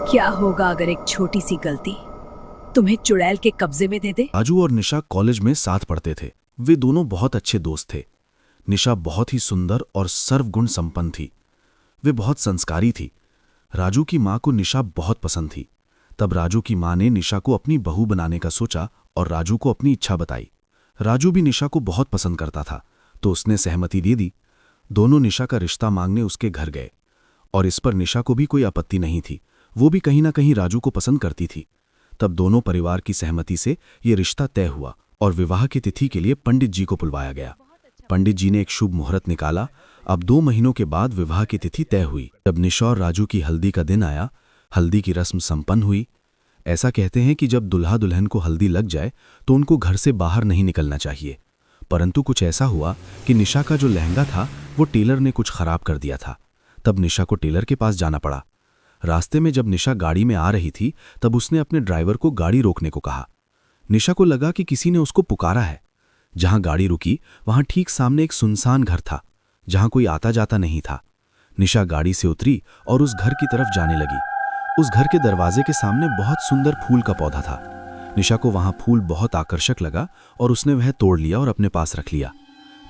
क्या होगा अगर एक छोटी सी गलती तुम्हें चुड़ैल के कब्जे में दे दे? राजू और निशा कॉलेज में साथ पढ़ते थे। वे दोनों बहुत अच्छे दोस्त थे। निशा बहुत ही सुंदर और सर्वगुण संपन्न थी। वे बहुत संस्कारी थी। राजू की माँ को निशा बहुत पसंद थी। तब राजू की माँ ने निशा को अपनी बहू बनाने का सोचा और राजू को अपनी इच्छा बताई। राजू भी निशा को बहुत पसंद करता था, तो उसने सहमति दे दी। दोनों निशा का रिश्ता मांगने उसके घर गए और इस पर निशा को भी कोई आपत्ति नहीं थी। वो भी कहीं ना कहीं राजू को पसंद करती थी। तब दोनों परिवार की सहमति से ये रिश्ता तय हुआ और विवाह की तिथि के लिए पंडित जी को बुलवाया गया। पंडित जी ने एक शुभ मुहूर्त निकाला। अब 2 महीनों के बाद विवाह की तिथि तय हुई। जब निशा और राजू की हल्दी का दिन आया, हल्दी की रस्म संपन्न हुई। ऐसा कहते हैं कि जब दुल्हा दुल्हन को हल्दी लग जाए तो उनको घर से बाहर नहीं निकलना चाहिए। परंतु कुछ ऐसा हुआ कि निशा का जो लहंगा था वो टेलर ने कुछ खराब कर दिया था। तब निशा को टेलर के पास जाना पड़ा। रास्ते में जब निशा गाड़ी में आ रही थी तब उसने अपने ड्राइवर को गाड़ी रोकने को कहा। निशा को लगा कि किसी ने उसको पुकारा है। जहां गाड़ी रुकी वहां ठीक सामने एक सुनसान घर था जहां कोई आता जाता नहीं था। निशा गाड़ी से उतरी और उस घर की तरफ जाने लगी। उस घर के दरवाजे के सामने बहुत सुंदर फूल का पौधा था। निशा को वहां फूल बहुत आकर्षक लगा और उसने वह तोड़ लिया और अपने पास रख लिया।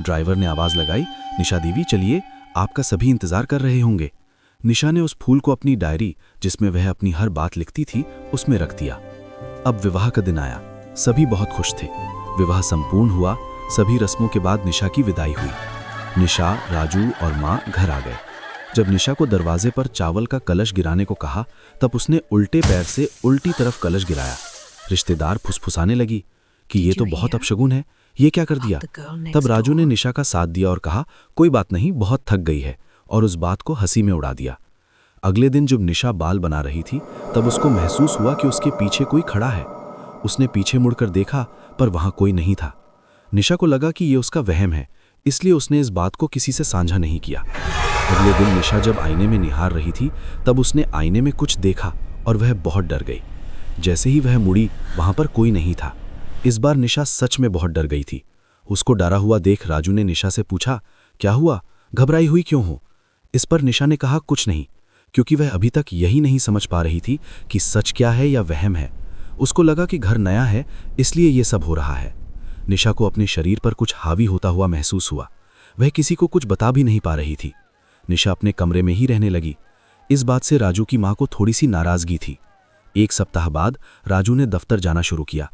ड्राइवर ने आवाज लगाई, निशा देवी चलिए, आपका सभी इंतजार कर रहे होंगे। निशा ने उस फूल को अपनी डायरी, जिसमें वह अपनी हर बात लिखती थी, उसमें रख दिया। अब विवाह का दिन आया। सभी बहुत खुश थे। विवाह संपूर्ण हुआ। सभी रस्मों के बाद निशा की विदाई हुई। निशा, राजू और माँ घर आ गए। जब निशा को दरवाजे पर चावल का कलश गिराने को कहा तब उसने उल्टे पैर से उल्टी तरफ कलश गिराया। रिश्तेदार फुसफुसाने लगी कि ये तो बहुत अपशगुन है, ये क्या कर दिया। तब राजू ने निशा का साथ दिया और कहा कोई बात नहीं, बहुत थक गई है, और उस बात को हंसी में उड़ा दिया। अगले दिन जब निशा बाल बना रही थी तब उसको महसूस हुआ कि उसके पीछे कोई खड़ा है। उसने पीछे मुड़कर देखा पर वहां कोई नहीं था। निशा को लगा कि ये उसका वहम है, इसलिए उसने इस बात को किसी से साझा नहीं किया। अगले दिन निशा जब आईने में निहार रही थी तब उसने आईने में कुछ देखा और वह बहुत डर गई। जैसे ही वह मुड़ी वहां पर कोई नहीं था। इस बार निशा सच में बहुत डर गई थी। उसको डरा हुआ देख राजू ने निशा से पूछा, क्या हुआ, घबराई हुई क्यों हो? इस पर निशा ने कहा कुछ नहीं, क्योंकि वह अभी तक यही नहीं समझ पा रही थी कि सच क्या है या वहम है। उसको लगा कि घर नया है इसलिए ये सब हो रहा है। निशा को अपने शरीर पर कुछ हावी होता हुआ महसूस हुआ। वह किसी को कुछ बता भी नहीं पा रही थी। निशा अपने कमरे में ही रहने लगी। इस बात से राजू की माँ को थोड़ी सी नाराजगी थी। 1 सप्ताह बाद राजू ने दफ्तर जाना शुरू किया।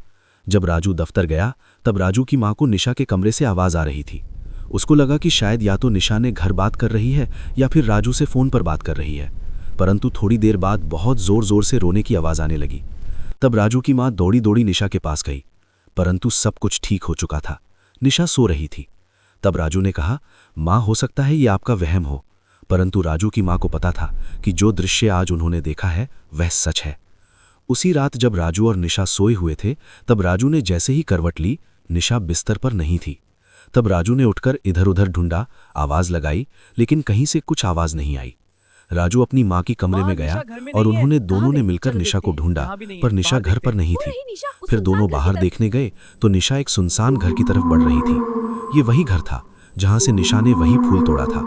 जब राजू दफ्तर गया तब राजू की माँ को निशा के कमरे से आवाज आ रही थी। उसको लगा कि शायद या तो निशा ने घर बात कर रही है या फिर राजू से फोन पर बात कर रही है। परंतु थोड़ी देर बाद बहुत जोर जोर से रोने की आवाज आने लगी। तब राजू की माँ दौड़ी दौड़ी निशा के पास गई, परंतु सब कुछ ठीक हो चुका था। निशा सो रही थी। तब राजू ने कहा, माँ हो सकता है ये आपका वहम हो। परंतु राजू की माँ को पता था कि जो दृश्य आज उन्होंने देखा है वह सच है। उसी रात जब राजू और निशा सोए हुए थे तब राजू ने जैसे ही करवट ली, निशा बिस्तर पर नहीं थी। तब राजू ने उठकर इधर उधर ढूंढा, आवाज लगाई, लेकिन कहीं से कुछ आवाज नहीं आई। राजू अपनी माँ की कमरे में गया और उन्होंने दोनों ने मिलकर निशा को ढूंढा, पर निशा घर पर नहीं थी। फिर दोनों बाहर देखने गए तो निशा एक सुनसान घर की तरफ बढ़ रही थी। ये वही घर था जहां से निशा ने वही फूल तोड़ा था।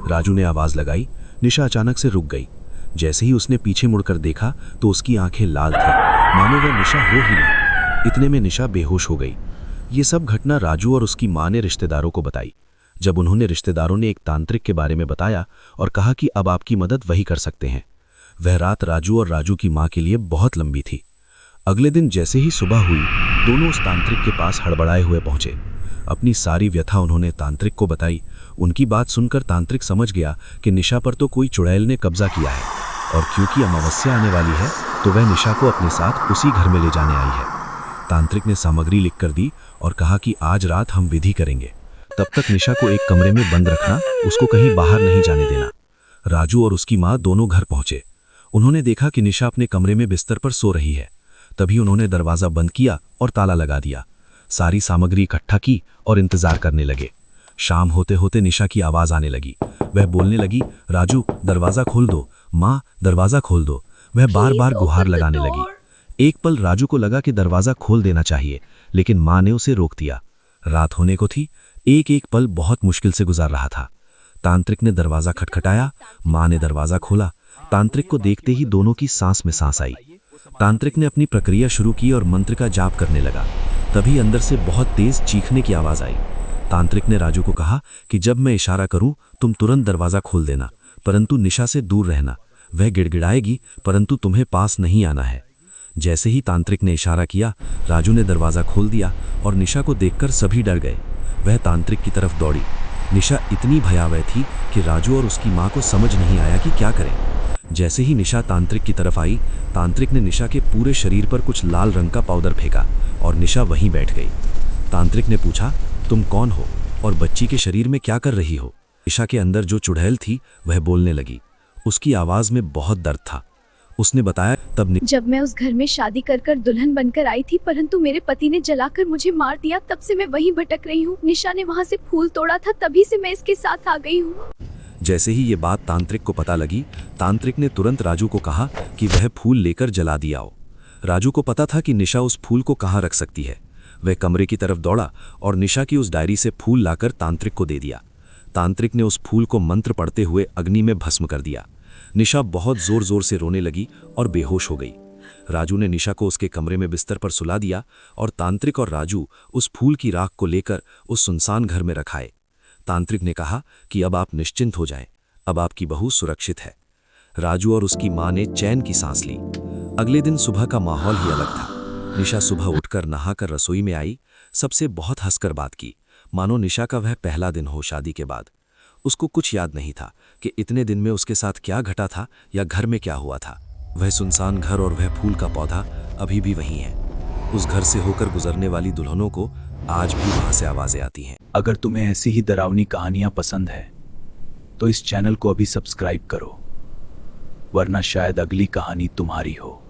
राजू ने आवाज लगाई। निशा अचानक से रुक गई। जैसे ही उसने पीछे मुड़कर देखा तो उसकी आंखें लाल थीं, मानो वह निशा हो ही नहीं। इतने में निशा बेहोश हो गई। ये सब घटना राजू और उसकी माँ ने रिश्तेदारों को बताई। जब उन्होंने रिश्तेदारों ने एक तांत्रिक के बारे में बताया और कहा कि अब आपकी मदद वही कर सकते हैं। वह रात राजू और राजू की माँ के लिए बहुत लंबी थी। अगले दिन जैसे ही सुबह हुई दोनों उस तांत्रिक के पास हड़बड़ाए हुए पहुंचे। अपनी सारी व्यथा उन्होंने तांत्रिक को बताई। उनकी बात सुनकर तांत्रिक समझ गया कि निशा पर तो कोई चुड़ैल ने कब्जा किया है और क्योंकि अमावस्या आने वाली है तो वह निशा को अपने साथ उसी घर में ले जाने आई है। तांत्रिक ने सामग्री लिख कर दी और कहा कि आज रात हम विधि करेंगे। तब तक निशा को एक कमरे में बंद रखना, उसको कहीं बाहर नहीं जाने देना। राजू और उसकी माँ दोनों घर पहुंचे। उन्होंने देखा कि निशा अपने कमरे में बिस्तर पर सो रही है। तभी उन्होंने दरवाजा बंद किया और ताला लगा दिया। सारी सामग्री इकट्ठा की और इंतजार करने लगे। शाम होते होते निशा की आवाज आने लगी। वह बोलने लगी, राजू दरवाजा खोल दो, माँ दरवाजा खोल दो। वह बार बार गुहार लगाने लगी। एक पल राजू को लगा कि दरवाजा खोल देना चाहिए, लेकिन माँ ने उसे रोक दिया। रात होने को थी। एक एक पल बहुत मुश्किल से गुजार रहा था। तांत्रिक ने दरवाजा खटखटाया। माँ ने दरवाजा खोला। तांत्रिक को देखते ही दोनों की सांस में सांस आई। तांत्रिक ने अपनी प्रक्रिया शुरू की और मंत्र का जाप करने लगा। तभी अंदर से बहुत तेज चीखने की आवाज आई। तांत्रिक ने राजू को कहा कि जब मैं इशारा करूं तुम तुरंत दरवाजा खोल देना, परंतु निशा से दूर रहना। वह गिड़गिड़ाएगी परंतु तुम्हें पास नहीं आना है। जैसे ही तांत्रिक ने इशारा किया, राजू ने दरवाजा खोल दिया और निशा को देखकर सभी डर गए। वह तांत्रिक की तरफ दौड़ी। निशा इतनी भयावह थी कि राजू और उसकी मां को समझ नहीं आया कि क्या करें। जैसे ही निशा तांत्रिक की तरफ आई, तांत्रिक ने निशा के पूरे शरीर पर कुछ लाल रंग का पाउडर फेंका और निशा वहीं बैठ गई। तांत्रिक ने पूछा, तुम कौन हो और बच्ची के शरीर में क्या कर रही हो? निशा के अंदर जो चुड़ैल थी वह बोलने लगी। उसकी आवाज में बहुत दर्द था। उसने बताया, तब जब मैं उस घर में शादी कर कर दुल्हन बनकर आई थी, परंतु मेरे पति ने जलाकर मुझे मार दिया। तब से मैं वहीं भटक रही हूँ। निशा ने वहाँ से फूल तोड़ा था, तभी से मैं इसके साथ आ गई हूँ। जैसे ही ये बात तांत्रिक को पता लगी, तांत्रिक ने तुरंत राजू को कहा कि वह फूल लेकर जला दिया हो। राजू को पता था कि निशा उस फूल को कहाँ रख सकती है। वह कमरे की तरफ दौड़ा और निशा की उस डायरी से फूल लाकर तांत्रिक को दे दिया। तांत्रिक ने उस फूल को मंत्र पढ़ते हुए अग्नि में भस्म कर दिया। निशा बहुत जोर जोर से रोने लगी और बेहोश हो गई। राजू ने निशा को उसके कमरे में बिस्तर पर सुला दिया और तांत्रिक और राजू उस फूल की राख को लेकर उस सुनसान घर में रखाए। तांत्रिक ने कहा कि अब आप निश्चिंत हो जाएं, अब आपकी बहू सुरक्षित है। राजू और उसकी मां ने चैन की सांस ली। अगले दिन सुबह का माहौल ही अलग था। निशा सुबह उठकर नहाकर रसोई में आई। सबसे बहुत हंसकर बात की, मानो निशा का वह पहला दिन हो शादी के बाद। उसको कुछ याद नहीं था कि इतने दिन में उसके साथ क्या घटा था या घर में क्या हुआ था। वह सुनसान घर और वह फूल का पौधा अभी भी वहीं है। उस घर से होकर गुजरने वाली दुल्हनों को आज भी वहां से आवाजें आती हैं। अगर तुम्हें ऐसी ही डरावनी कहानियां पसंद है तो इस चैनल को अभी सब्सक्राइब करो, वरना शायद अगली कहानी तुम्हारी हो।